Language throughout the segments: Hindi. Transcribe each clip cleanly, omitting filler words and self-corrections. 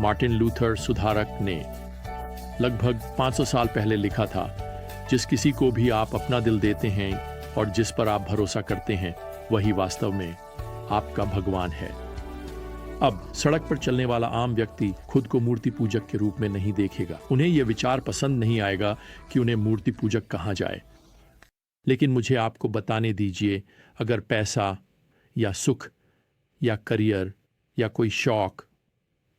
मार्टिन लूथर सुधारक ने लगभग 500 साल पहले लिखा था, जिस किसी को भी आप अपना दिल देते हैं और जिस पर आप भरोसा करते हैं, वही वास्तव में आपका भगवान है। अब सड़क पर चलने वाला आम व्यक्ति खुद को मूर्ति पूजक के रूप में नहीं देखेगा। उन्हें यह विचार पसंद नहीं आएगा कि उन्हें मूर्ति पूजक कहा जाए। लेकिन मुझे आपको बताने दीजिए, अगर पैसा या सुख या करियर या कोई शौक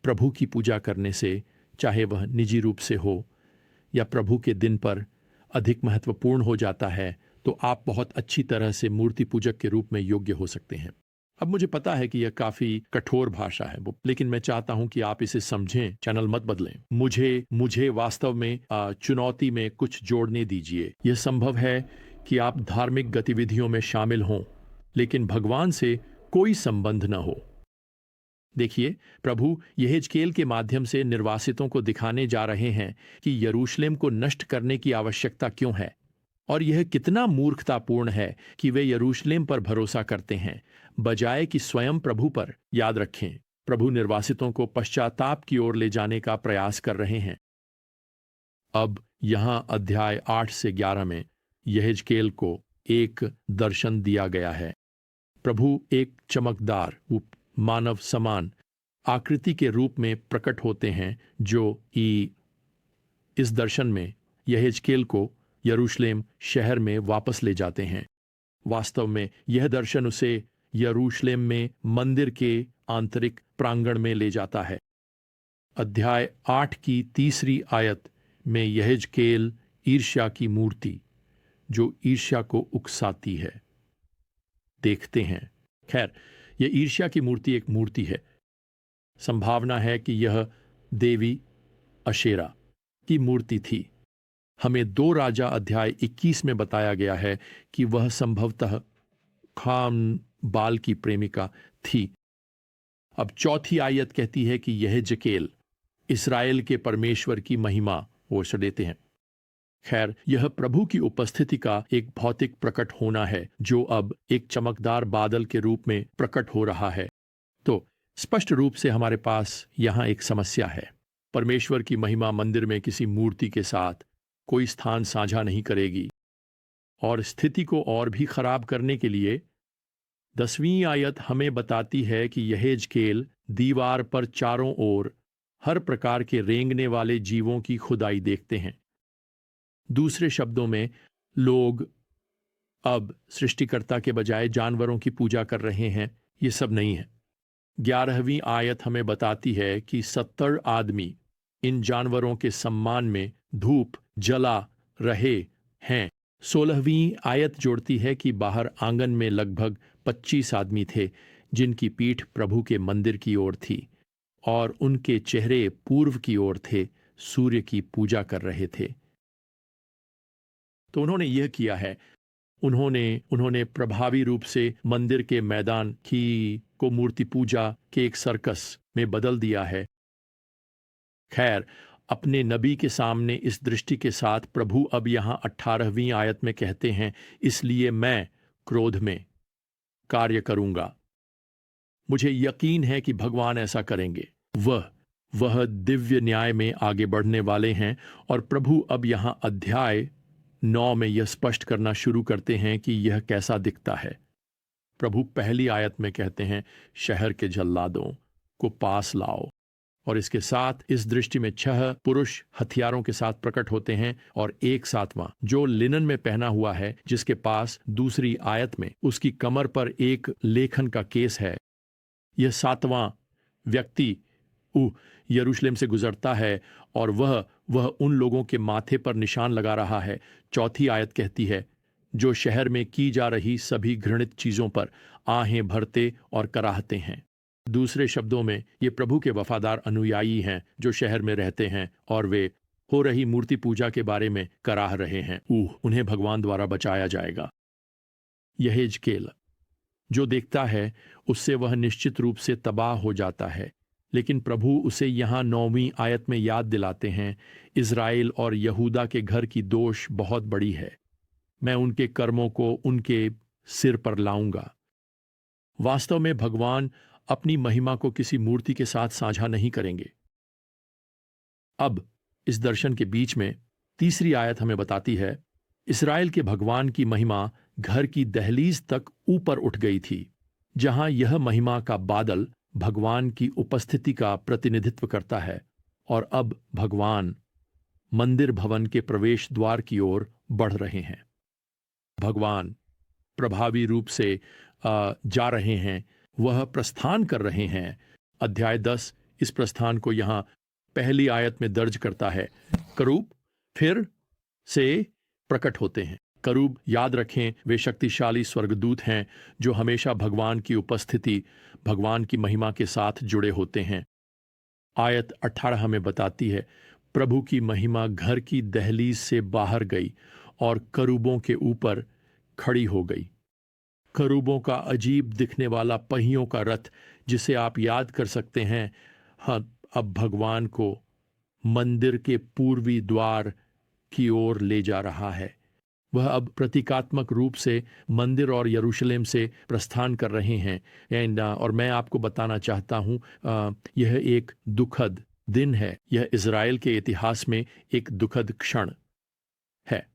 प्रभु की पूजा करने से, चाहे वह निजी रूप से हो या प्रभु के दिन पर, अधिक महत्वपूर्ण हो जाता है, तो आप बहुत अच्छी तरह से मूर्ति पूजक के रूप में योग्य हो सकते हैं। अब मुझे पता है कि यह काफी कठोर भाषा है, लेकिन मैं चाहता हूं कि आप इसे समझें। चैनल मत बदलें। मुझे वास्तव में चुनौती में कुछ जोड़ने दीजिए। यह संभव है कि आप धार्मिक गतिविधियों में शामिल हों, लेकिन भगवान से कोई संबंध न हो। देखिए, प्रभु यहेजकेल के माध्यम से निर्वासितों को दिखाने जा रहे हैं कि यरूशलेम को नष्ट करने की आवश्यकता क्यों है, और यह कितना मूर्खतापूर्ण है कि वे यरूशलेम पर भरोसा करते हैं बजाय कि स्वयं प्रभु पर। याद रखें, प्रभु निर्वासितों को पश्चाताप की ओर ले जाने का प्रयास कर रहे हैं। अब यहां अध्याय 8 से 11 में यहेजकेल को एक दर्शन दिया गया है। प्रभु एक चमकदार मानव समान आकृति के रूप में प्रकट होते हैं, जो इस दर्शन में यहेजकेल को यरूशलेम शहर में वापस ले जाते हैं। वास्तव में यह दर्शन उसे यरूशलेम में मंदिर के आंतरिक प्रांगण में ले जाता है। अध्याय 8 की 3री आयत में यहेजकेल ईर्ष्या की मूर्ति, जो ईर्ष्या को उकसाती है, देखते हैं। खैर, यह ईर्ष्या की मूर्ति एक मूर्ति है। संभावना है कि यह देवी अशेरा की मूर्ति थी। हमें 2 राजा अध्याय 21 में बताया गया है कि वह संभवतः खाम बाल की प्रेमिका थी। अब 4थी आयत कहती है कि यहेजकेल इस्राएल के परमेश्वर की महिमा ओर देते हैं। खैर, यह प्रभु की उपस्थिति का एक भौतिक प्रकट होना है, जो अब एक चमकदार बादल के रूप में प्रकट हो रहा है। तो स्पष्ट रूप से हमारे पास यहां एक समस्या है। परमेश्वर की महिमा मंदिर में किसी मूर्ति के साथ कोई स्थान साझा नहीं करेगी, और स्थिति को और भी खराब करने के लिए 10वीं आयत हमें बताती है कि यहेजकेल दीवार पर चारों ओर हर प्रकार के रेंगने वाले जीवों की खुदाई देखते हैं। दूसरे शब्दों में, लोग अब सृष्टिकर्ता के बजाय जानवरों की पूजा कर रहे हैं। ये सब नहीं है। 11वीं आयत हमें बताती है कि 70 आदमी इन जानवरों के सम्मान में धूप जला रहे हैं। 16वीं आयत जोड़ती है कि बाहर आंगन में लगभग 25 आदमी थे, जिनकी पीठ प्रभु के मंदिर की ओर थी और उनके चेहरे पूर्व की ओर थे, सूर्य की पूजा कर रहे थे। तो उन्होंने यह किया है, उन्होंने प्रभावी रूप से मंदिर के मैदान को मूर्ति पूजा के एक सर्कस में बदल दिया है। खैर, अपने नबी के सामने इस दृष्टि के साथ प्रभु अब यहां 18वीं आयत में कहते हैं, इसलिए मैं क्रोध में कार्य करूंगा। मुझे यकीन है कि भगवान ऐसा करेंगे। वह दिव्य न्याय में आगे बढ़ने वाले हैं, और प्रभु अब यहां अध्याय 9 में यह स्पष्ट करना शुरू करते हैं कि यह कैसा दिखता है। प्रभु पहली आयत में कहते हैं, शहर के जल्लादों को पास लाओ, और इसके साथ इस दृष्टि में 6 पुरुष हथियारों के साथ प्रकट होते हैं, और एक 7वां जो लिनन में पहना हुआ है, जिसके पास दूसरी आयत में उसकी कमर पर एक लेखन का केस है। यह 7वां व्यक्ति यरूशलेम से गुजरता है, और वह उन लोगों के माथे पर निशान लगा रहा है। 4थी आयत कहती है, जो शहर में की जा रही सभी घृणित चीजों पर आहें भरते और कराहते हैं। दूसरे शब्दों में, ये प्रभु के वफादार अनुयायी हैं जो शहर में रहते हैं, और वे हो रही मूर्ति पूजा के बारे में कराह रहे हैं। उन्हें भगवान द्वारा बचाया जाएगा। यहेजकेल जो देखता है, उससे वह निश्चित रूप से तबाह हो जाता है, लेकिन प्रभु उसे यहाँ 9वीं आयत में याद दिलाते हैं, इज़राइल और यहूदा के घर की दोष बहुत बड़ी है। मैं उनके कर्मों को उनके सिर पर लाऊंगा। वास्तव में भगवान अपनी महिमा को किसी मूर्ति के साथ साझा नहीं करेंगे। अब इस दर्शन के बीच में तीसरी आयत हमें बताती है, इस्राएल के भगवान की महिमा घर की दहलीज तक ऊपर उठ गई थी, जहां यह महिमा का बादल भगवान की उपस्थिति का प्रतिनिधित्व करता है। और अब भगवान मंदिर भवन के प्रवेश द्वार की ओर बढ़ रहे हैं। भगवान प्रभावी रूप से जा रहे हैं, वह प्रस्थान कर रहे हैं। अध्याय 10 इस प्रस्थान को यहां पहली आयत में दर्ज करता है। करूब फिर से प्रकट होते हैं। करूब, याद रखें, वे शक्तिशाली स्वर्गदूत हैं जो हमेशा भगवान की उपस्थिति, भगवान की महिमा के साथ जुड़े होते हैं। आयत 18 हमें बताती है, प्रभु की महिमा घर की दहलीज से बाहर गई और करूबों के ऊपर खड़ी हो गई। करूबों का अजीब दिखने वाला पहियों का रथ, जिसे आप याद कर सकते हैं, हाँ, अब भगवान को मंदिर के पूर्वी द्वार की ओर ले जा रहा है। वह अब प्रतीकात्मक रूप से मंदिर और यरूशलेम से प्रस्थान कर रहे हैं। और मैं आपको बताना चाहता हूँ, यह एक दुखद दिन है। यह इज़राइल के इतिहास में एक दुखद क्षण है।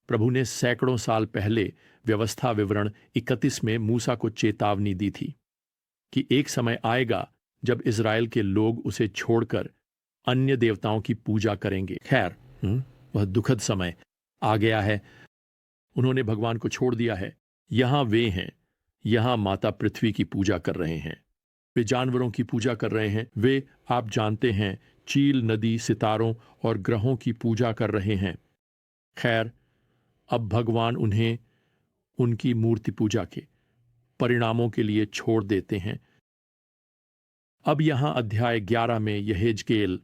प्रभु ने सैकड़ों साल पहले व्यवस्था विवरण 31 में मूसा को चेतावनी दी थी कि एक समय आएगा जब इज़राइल के लोग उसे छोड़कर अन्य देवताओं की पूजा करेंगे। खैर, वह दुखद समय आ गया है। उन्होंने भगवान को छोड़ दिया है। यहां वे हैं, यहां माता पृथ्वी की पूजा कर रहे हैं, वे जानवरों की पूजा कर रहे हैं, वे, आप जानते हैं, चील, नदी, सितारों और ग्रहों की पूजा कर रहे हैं। खैर, अब भगवान उन्हें उनकी मूर्ति पूजा के परिणामों के लिए छोड़ देते हैं। अब यहां अध्याय 11 में यहेजकेल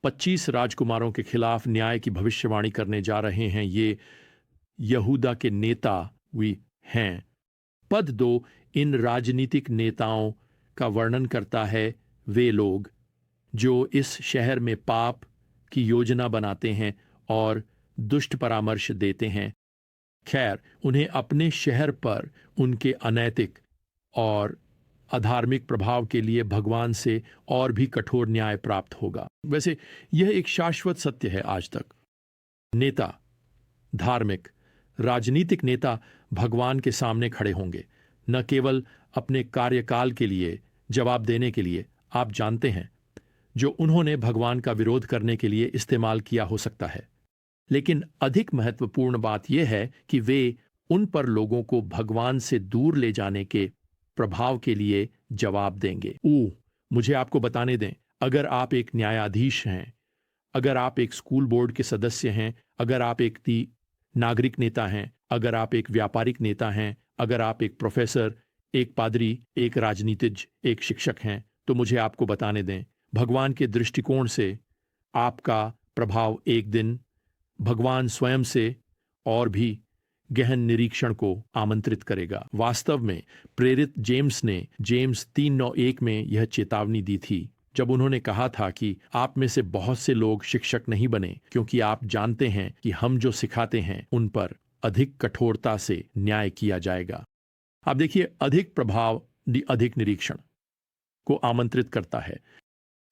25 राजकुमारों के खिलाफ न्याय की भविष्यवाणी करने जा रहे हैं। ये यहूदा के नेता भी हैं। पद 2 इन राजनीतिक नेताओं का वर्णन करता है। वे लोग जो इस शहर में पाप की योजना बनाते हैं और दुष्ट परामर्श देते हैं। खैर, उन्हें अपने शहर पर उनके अनैतिक और अधार्मिक प्रभाव के लिए भगवान से और भी कठोर न्याय प्राप्त होगा। वैसे यह एक शाश्वत सत्य है। आज तक नेता, धार्मिक, राजनीतिक नेता भगवान के सामने खड़े होंगे, न केवल अपने कार्यकाल के लिए जवाब देने के लिए, आप जानते हैं, जो उन्होंने भगवान का विरोध करने के लिए इस्तेमाल किया हो सकता है, लेकिन अधिक महत्वपूर्ण बात यह है कि वे उन पर लोगों को भगवान से दूर ले जाने के प्रभाव के लिए जवाब देंगे। मुझे आपको बताने दें, अगर आप एक न्यायाधीश हैं, अगर आप एक स्कूल बोर्ड के सदस्य हैं, अगर आप एक नागरिक नेता हैं, अगर आप एक व्यापारिक नेता हैं, अगर आप एक प्रोफेसर, एक पादरी, एक राजनीतिज्ञ, एक शिक्षक हैं, तो मुझे आपको बताने दें, भगवान के दृष्टिकोण से आपका प्रभाव एक दिन भगवान स्वयं से और भी गहन निरीक्षण को आमंत्रित करेगा। वास्तव में प्रेरित जेम्स ने जेम्स 3:9-1 में यह चेतावनी दी थी, जब उन्होंने कहा था कि आप में से बहुत से लोग शिक्षक नहीं बने, क्योंकि आप जानते हैं कि हम जो सिखाते हैं उन पर अधिक कठोरता से न्याय किया जाएगा। आप देखिए, अधिक प्रभाव अधिक निरीक्षण को आमंत्रित करता है।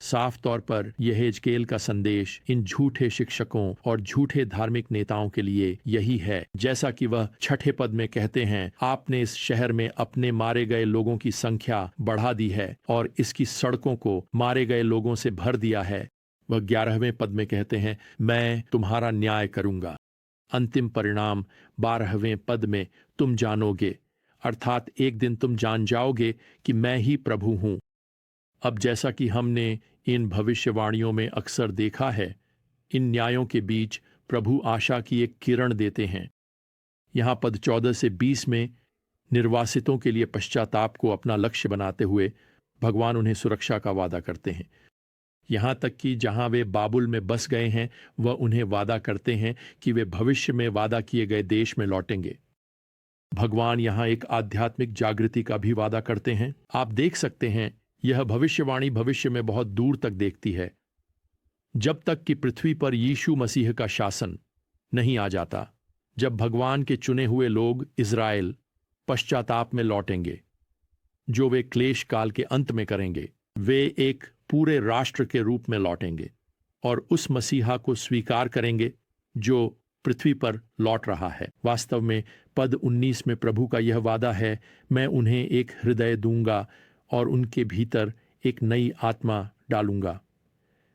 साफ तौर पर यहेजकेल का संदेश इन झूठे शिक्षकों और झूठे धार्मिक नेताओं के लिए यही है। जैसा कि वह 6 पद में कहते हैं, आपने इस शहर में अपने मारे गए लोगों की संख्या बढ़ा दी है और इसकी सड़कों को मारे गए लोगों से भर दिया है। वह 11वें पद में कहते हैं, मैं तुम्हारा न्याय करूंगा। अंतिम परिणाम 12वें पद में, तुम जानोगे, अर्थात एक दिन तुम जान जाओगे कि मैं ही प्रभु हूं। अब जैसा कि हमने इन भविष्यवाणियों में अक्सर देखा है, इन न्यायों के बीच प्रभु आशा की एक किरण देते हैं। यहाँ पद 14 से 20 में निर्वासितों के लिए पश्चाताप को अपना लक्ष्य बनाते हुए भगवान उन्हें सुरक्षा का वादा करते हैं। यहाँ तक कि जहाँ वे बाबुल में बस गए हैं, वह उन्हें वादा करते हैं कि वे भविष्य में वादा किए गए देश में लौटेंगे। भगवान यहाँ एक आध्यात्मिक जागृति का भी वादा करते हैं। आप देख सकते हैं, यह भविष्यवाणी भविष्य में बहुत दूर तक देखती है, जब तक कि पृथ्वी पर यीशु मसीह का शासन नहीं आ जाता, जब भगवान के चुने हुए लोग इज़राइल पश्चाताप में लौटेंगे, जो वे क्लेश काल के अंत में करेंगे। वे एक पूरे राष्ट्र के रूप में लौटेंगे। और उस मसीहा को स्वीकार करेंगे जो पृथ्वी पर लौट रहा है। वास्तव में पद 19 में प्रभु का यह वादा है, मैं उन्हें एक हृदय दूंगा और उनके भीतर एक नई आत्मा डालूंगा।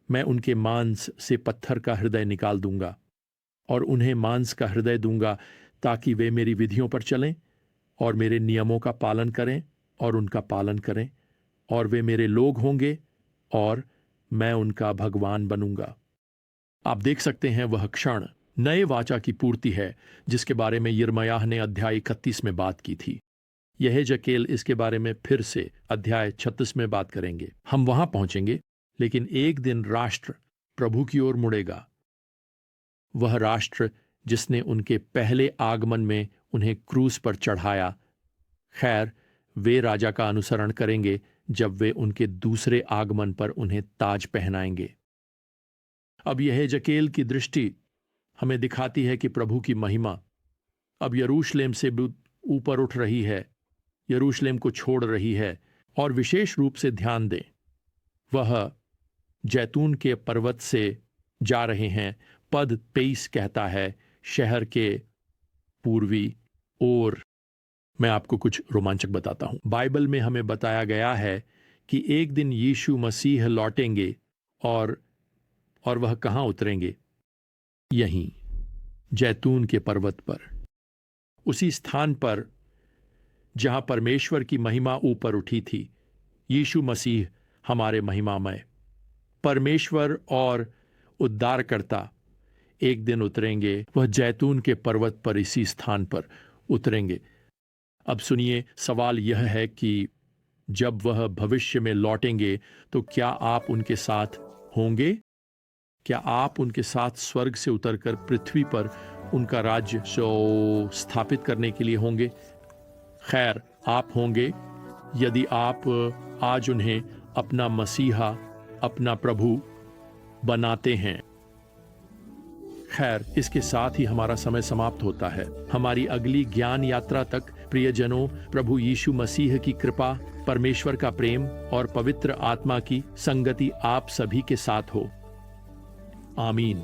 मैं उनके मांस से पत्थर का हृदय निकाल दूंगा और उन्हें मांस का हृदय दूंगा, ताकि वे मेरी विधियों पर चलें और मेरे नियमों का पालन करें और उनका पालन करें, और वे मेरे लोग होंगे और मैं उनका भगवान बनूंगा। आप देख सकते हैं वह क्षण नए वाचा की पूर्ति है जिसके बारे में यिर्मयाह ने अध्याय 31 में बात की थी। यहेजकेल इसके बारे में फिर से अध्याय 36 में बात करेंगे। हम वहां पहुंचेंगे, लेकिन एक दिन राष्ट्र प्रभु की ओर मुड़ेगा। वह राष्ट्र जिसने उनके पहले आगमन में उन्हें क्रूस पर चढ़ाया। खैर, वे राजा का अनुसरण करेंगे जब वे उनके दूसरे आगमन पर उन्हें ताज पहनाएंगे। अब यहेजकेल की दृष्टि हमें दिखाती है कि प्रभु की महिमा अब यरूशलेम से ऊपर उठ रही है, यरूशलेम को छोड़ रही है। और विशेष रूप से ध्यान दें, वह जैतून के पर्वत से जा रहे हैं। पद 23 कहता है, शहर के पूर्वी ओर। मैं आपको कुछ रोमांचक बताता हूं। बाइबल में हमें बताया गया है कि एक दिन यीशु मसीह लौटेंगे और वह कहां उतरेंगे? यहीं जैतून के पर्वत पर, उसी स्थान पर जहां परमेश्वर की महिमा ऊपर उठी थी। यीशु मसीह हमारे महिमामय परमेश्वर और उद्धारकर्ता एक दिन उतरेंगे। वह जैतून के पर्वत पर, इसी स्थान पर उतरेंगे। अब सुनिए, सवाल यह है कि जब वह भविष्य में लौटेंगे तो क्या आप उनके साथ होंगे? क्या आप उनके साथ स्वर्ग से उतरकर पृथ्वी पर उनका राज्य स्थापित करने के लिए होंगे? खैर, आप होंगे यदि आप आज उन्हें अपना मसीहा, अपना प्रभु बनाते हैं। खैर, इसके साथ ही हमारा समय समाप्त होता है। हमारी अगली ज्ञान यात्रा तक प्रियजनों, प्रभु यीशु मसीह की कृपा, परमेश्वर का प्रेम और पवित्र आत्मा की संगति आप सभी के साथ हो। आमीन।